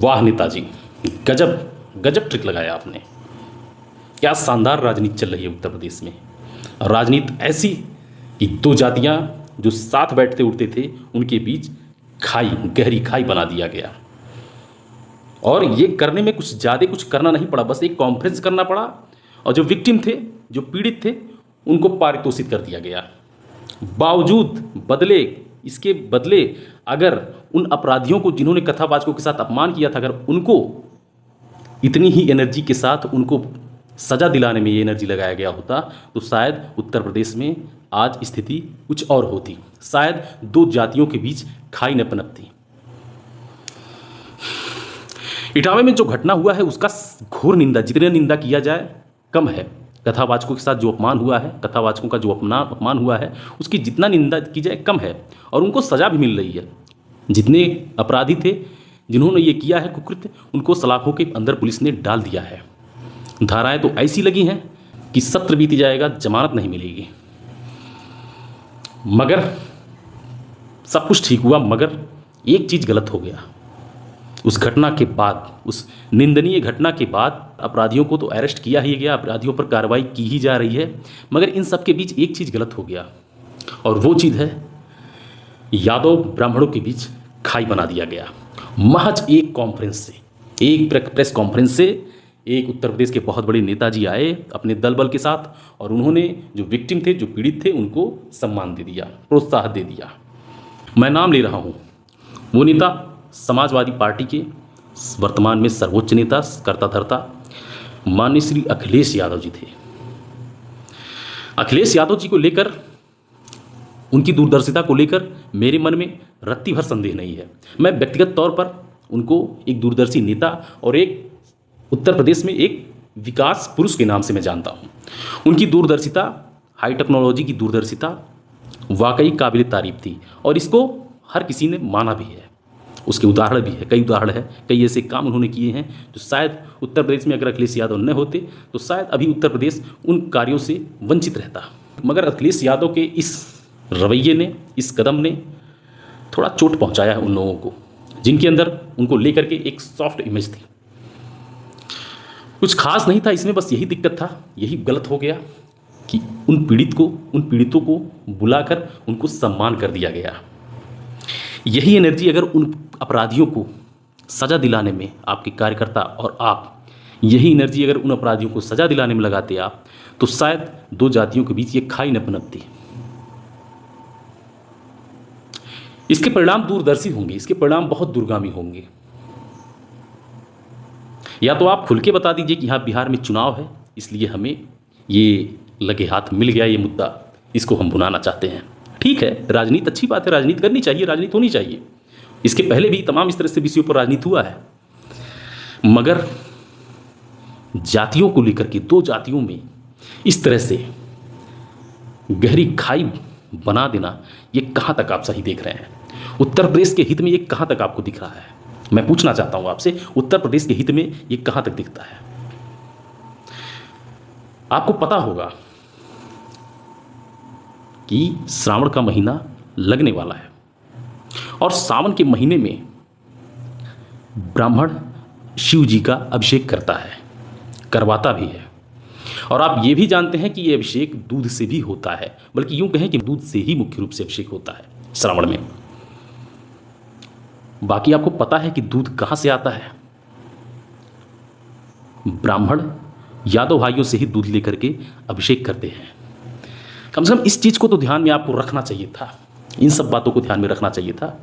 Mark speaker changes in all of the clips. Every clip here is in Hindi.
Speaker 1: वाह नेताजी, गजब गजब ट्रिक लगाया आपने। क्या शानदार राजनीति चल रही है उत्तर प्रदेश में। और राजनीति ऐसी कि दो जातियां जो साथ बैठते उठते थे उनके बीच खाई, गहरी खाई बना दिया गया। और ये करने में कुछ ज़्यादा कुछ करना नहीं पड़ा, बस एक कॉन्फ्रेंस करना पड़ा और जो विक्टिम थे, जो पीड़ित थे, उनको पारितोषित कर दिया गया। बावजूद बदले, इसके बदले अगर उन अपराधियों को जिन्होंने कथावाचकों के साथ अपमान किया था, अगर उनको इतनी ही एनर्जी के साथ उनको सज़ा दिलाने में ये एनर्जी लगाया गया होता तो शायद उत्तर प्रदेश में आज स्थिति कुछ और होती। शायद दो जातियों के बीच खाई न पनपती। इटावा में जो घटना हुआ है उसका घोर निंदा, जितने निंदा किया जाए कम है। कथावाचकों के साथ जो अपमान हुआ है, कथावाचकों का जो अपमान हुआ है, उसकी जितना निंदा की जाए कम है। और उनको सज़ा भी मिल रही है। जितने अपराधी थे, जिन्होंने ये किया है कुकृत्य, उनको सलाखों के अंदर पुलिस ने डाल दिया है। धाराएं तो ऐसी लगी हैं कि सत्र बीत जाएगा, जमानत नहीं मिलेगी। मगर सब कुछ ठीक हुआ, मगर एक चीज़ गलत हो गया। उस घटना के बाद, उस निंदनीय घटना के बाद अपराधियों को तो अरेस्ट किया ही गया, अपराधियों पर कार्रवाई की ही जा रही है, मगर इन सब के बीच एक चीज़ गलत हो गया और वो चीज़ है यादव ब्राह्मणों के बीच खाई बना दिया गया। महज एक कॉन्फ्रेंस से, एक प्रेस कॉन्फ्रेंस से एक उत्तर प्रदेश के बहुत बड़े नेताजी आए अपने दल बल के साथ और उन्होंने जो विक्टिम थे, जो पीड़ित थे, उनको सम्मान दे दिया, प्रोत्साहन दे दिया। मैं नाम ले रहा हूँ, वो नेता समाजवादी पार्टी के वर्तमान में सर्वोच्च नेता, कर्ता धर्ता माननीय श्री अखिलेश यादव जी थे। अखिलेश यादव जी को लेकर, उनकी दूरदर्शिता को लेकर मेरे मन में रत्ती भर संदेह नहीं है। मैं व्यक्तिगत तौर पर उनको एक दूरदर्शी नेता और एक उत्तर प्रदेश में एक विकास पुरुष के नाम से मैं जानता हूँ। उनकी दूरदर्शिता, हाई टेक्नोलॉजी की दूरदर्शिता वाकई काबिल तारीफ थी और इसको हर किसी ने माना भी है। उसके उदाहरण भी है, कई उदाहरण है, कई ऐसे काम उन्होंने किए हैं जो शायद उत्तर प्रदेश में अगर अखिलेश यादव न होते तो शायद अभी उत्तर प्रदेश उन कार्यों से वंचित रहता। मगर अखिलेश यादव के इस रवैये ने, इस कदम ने थोड़ा चोट पहुंचाया है उन लोगों को, जिनके अंदर उनको लेकर के एक सॉफ्ट इमेज थी। कुछ खास नहीं था इसमें, बस यही दिक्कत था, यही गलत हो गया कि उन पीड़ितों को बुलाकर उनको सम्मान कर दिया गया। यही एनर्जी अगर उन अपराधियों को सज़ा दिलाने में आपके कार्यकर्ता और आप, यही एनर्जी अगर उन अपराधियों को सज़ा दिलाने में लगाते आप, तो शायद दो जातियों के बीच ये खाई न पनपती। इसके परिणाम दूरदर्शी होंगे, इसके परिणाम बहुत दूरगामी होंगे। या तो आप खुल के बता दीजिए कि यहाँ बिहार में चुनाव है, इसलिए हमें ये लगे हाथ मिल गया, ये मुद्दा, इसको हम भुनाना चाहते हैं। ठीक है, राजनीति अच्छी बात है, राजनीति करनी चाहिए, राजनीति होनी चाहिए। इसके पहले भी तमाम इस तरह से विषयों पर राजनीति हुआ है, मगर जातियों को लेकर के, दो जातियों में इस तरह से गहरी खाई बना देना, ये कहाँ तक आप सही देख रहे हैं? उत्तर प्रदेश के हित में ये कहाँ तक आपको दिख रहा है? मैं पूछना चाहता हूँ आपसे, उत्तर प्रदेश के हित में ये कहाँ तक दिखता है? आपको पता होगा कि श्रावण का महीना लगने वाला है और सावन के महीने में ब्राह्मण शिव जी का अभिषेक करता है, करवाता भी है। और आप ये भी जानते हैं कि ये अभिषेक दूध से भी होता है, बल्कि यूं कहें कि दूध से ही मुख्य रूप से अभिषेक होता है श्रावण में। बाकी आपको पता है कि दूध कहाँ से आता है? ब्राह्मण यादव भाइयों से ही दूध लेकर के अभिषेक करते हैं। कम से कम इस चीज़ को तो ध्यान में आपको रखना चाहिए था, इन सब बातों को ध्यान में रखना चाहिए था।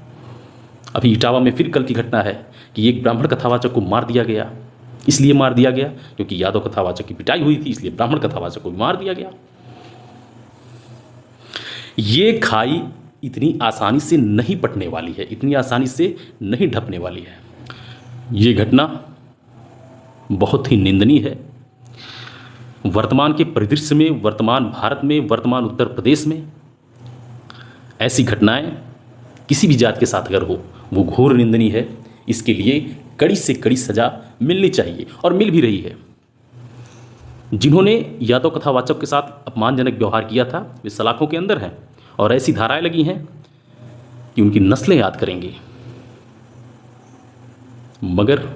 Speaker 1: अभी इटावा में फिर कल की घटना है कि एक ब्राह्मण कथावाचक को मार दिया गया। इसलिए मार दिया गया क्योंकि यादव कथावाचक की पिटाई हुई थी, इसलिए ब्राह्मण कथावाचक को भी मार दिया गया। ये खाई इतनी आसानी से नहीं पटने वाली है, इतनी आसानी से नहीं ढपने वाली है। ये घटना बहुत ही निंदनीय है। वर्तमान के परिदृश्य में, वर्तमान भारत में, वर्तमान उत्तर प्रदेश में ऐसी घटनाएं किसी भी जात के साथ अगर हो, वो घोर निंदनीय है। इसके लिए कड़ी से कड़ी सजा मिलनी चाहिए और मिल भी रही है। जिन्होंने यादव कथावाचक के साथ अपमानजनक व्यवहार किया था वे सलाखों के अंदर हैं और ऐसी धाराएं लगी हैं कि उनकी नस्लें याद करेंगी। मगर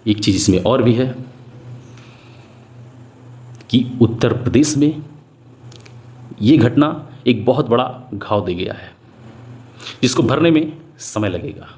Speaker 1: एक चीज़ इसमें और भी है कि उत्तर प्रदेश में ये घटना एक बहुत बड़ा घाव दे गया है जिसको भरने में समय लगेगा।